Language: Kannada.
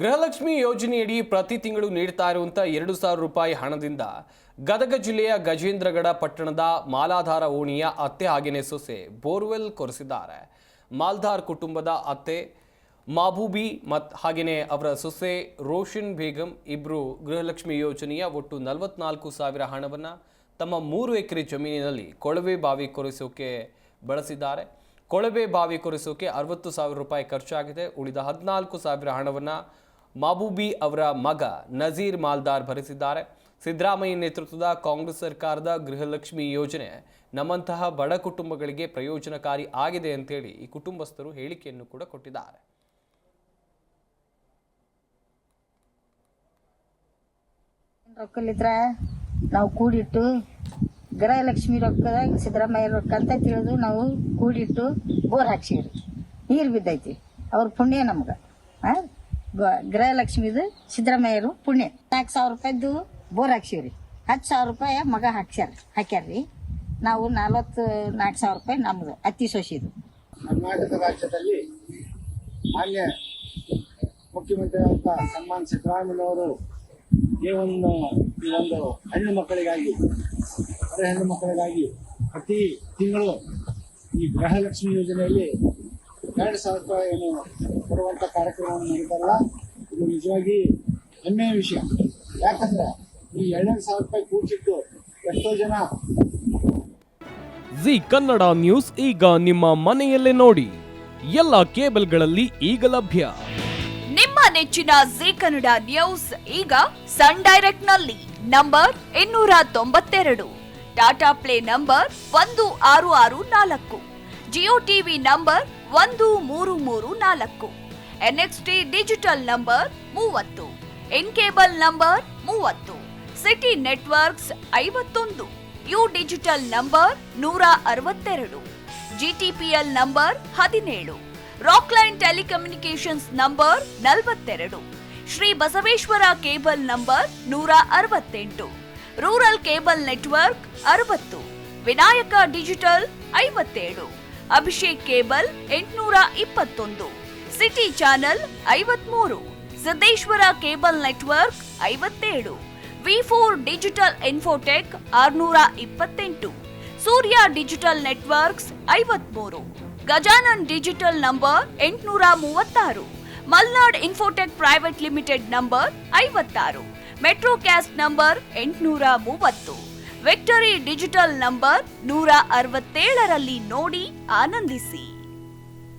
ಗೃಹಲಕ್ಷ್ಮಿ ಯೋಜನೆಯಡಿ ಪ್ರತಿ ತಿಂಗಳು ನೀಡುತ್ತಾ ಇರುವಂಥ 2,000 ರೂಪಾಯಿ ಹಣದಿಂದ ಗದಗ ಜಿಲ್ಲೆಯ ಗಜೇಂದ್ರಗಡ ಪಟ್ಟಣದ ಮಾಲಾಧಾರ ಓಣಿಯ ಅತ್ತೆ ಹಾಗೆಯೇ ಸೊಸೆ ಬೋರ್ವೆಲ್ ಕೊರೆಸಿದ್ದಾರೆ. ಮಾಲ್ಧಾರ್ ಕುಟುಂಬದ ಅತ್ತೆ ಮಾಬೂಬಿ ಹಾಗೆಯೇ ಅವರ ಸೊಸೆ ರೋಷನ್ ಬೇಗಂ ಇಬ್ಬರು ಗೃಹಲಕ್ಷ್ಮಿ ಯೋಜನೆಯ ಒಟ್ಟು 44,000 ಹಣವನ್ನು ತಮ್ಮ 3 ಎಕರೆ ಜಮೀನಿನಲ್ಲಿ ಕೊಳವೆ ಬಾವಿ ಕೊರೆಸೋಕೆ ಬಳಸಿದ್ದಾರೆ. ಕೊಳವೆ ಬಾವಿ ಕೊರೆಸೋಕೆ 60,000 ರೂಪಾಯಿ ಖರ್ಚಾಗಿದೆ. ಉಳಿದ 14,000 ಹಣವನ್ನು ಮಾಬೂಬಿ ಅವರ ಮಗ ನಜೀರ್ ಮಾಲ್ದಾರ್ ಭರಿಸಿದ್ದಾರೆ. ಸಿದ್ದರಾಮಯ್ಯ ನೇತೃತ್ವದ ಕಾಂಗ್ರೆಸ್ ಸರ್ಕಾರದ ಗೃಹಲಕ್ಷ್ಮಿ ಯೋಜನೆ ನಮ್ಮಂತಹ ಬಡ ಕುಟುಂಬಗಳಿಗೆ ಪ್ರಯೋಜನಕಾರಿ ಆಗಿದೆ ಅಂತೇಳಿ ಈ ಕುಟುಂಬಸ್ಥರು ಹೇಳಿಕೆಯನ್ನು ಕೂಡ ಕೊಟ್ಟಿದ್ದಾರೆ. ರೊಕ್ಕಲಿದ್ರ ನಾವು ಕೂಡಿಟ್ಟು ಗೃಹಲಕ್ಷ್ಮಿ ರೊಕ್ಕದಾಗ ಸಿದ್ದರಾಮಯ್ಯ ರೊಕ್ಕ ಅಂತ ತಿಳಿದು ನಾವು ಕೂಡಿಟ್ಟು ಬೋರ್ ಹಾಕ್ಸಿವ್ರಿ. ನೀರು ಬಿದ್ದೈತಿ, ಅವ್ರ ಪುಣ್ಯ ನಮ್ಗ. ಗೃಹಲಕ್ಷ್ಮಿದು ಸಿದ್ದರಾಮಯ್ಯರು ಪುಣ್ಯ. 4,000 ರೂಪಾಯಿದ್ದು ಬೋರ್ ಹಾಕ್ಸಿವ್ರಿ. 10,000 ರೂಪಾಯಿ ಮಗ ಹಾಕ್ಯಾರ್ರಿ. ನಾವು 44,000 ರೂಪಾಯಿ ನಮ್ದು ಅತ್ತಿ ಸೊಸಿದು. ಕರ್ನಾಟಕ ರಾಜ್ಯದಲ್ಲಿ ಮಾನ್ಯ ಮುಖ್ಯಮಂತ್ರಿ ಅಂತ ಸನ್ಮಾನ್ ಸಿದ್ದರಾಮಯ್ಯನವರು ಈ ಒಂದು ಹೆಣ್ಣು ಮಕ್ಕಳಿಗಾಗಿ ಪ್ರತಿ ತಿಂಗಳು ಈ ಗೃಹಲಕ್ಷ್ಮಿ ಯೋಜನೆಯಲ್ಲಿ 2,000 ರೂಪಾಯಿಯನ್ನು ಕೊಡುವಂಥ ಕಾರ್ಯಕ್ರಮವನ್ನು ನಡೀತಾರಲ್ಲ, ಇದು ನಿಜವಾಗಿ ಹೆಮ್ಮೆಯ ವಿಷಯ. ಯಾಕಂದ್ರೆ ಈ 2,000 ರೂಪಾಯಿ ಕೂಡಿಸಿಟ್ಟು ಎಷ್ಟೋ ಜನ ಜಿ ಕನ್ನಡ ನ್ಯೂಸ್ ಈಗ ನಿಮ್ಮ ಮನೆಯಲ್ಲೇ ನೋಡಿ. ಎಲ್ಲ ಕೇಬಲ್ಗಳಲ್ಲಿ ಈಗ ಲಭ್ಯ. ನಿಮ್ಮ ನೆಚ್ಚಿನ ಜಿ ಕನ್ನಡ ನ್ಯೂಸ್ ಈಗ ಸನ್ ಡೈರೆಕ್ಟ್ ನಲ್ಲಿ number 292, Tata play number 1664, Jio TV number 1334, NXT digital number 30, in cable number 30, city networks 51, U digital number 162, GTPL number 17, Rockline telecommunications number 42, Shri Basaveshwara cable number 168, rural cable network 60, Vinayaka digital 57, Abhishek cable 821, city channel 53, Siddeshwara cable network 57, ವಿ4 digital infotech 628, Surya digital networks 53, Gajanan digital number 836, Malnad infotech private limited number 56, Metrocast number 830, victory digital number 167ರಲ್ಲಿ ನೋಡಿ ಆನಂದಿಸಿ.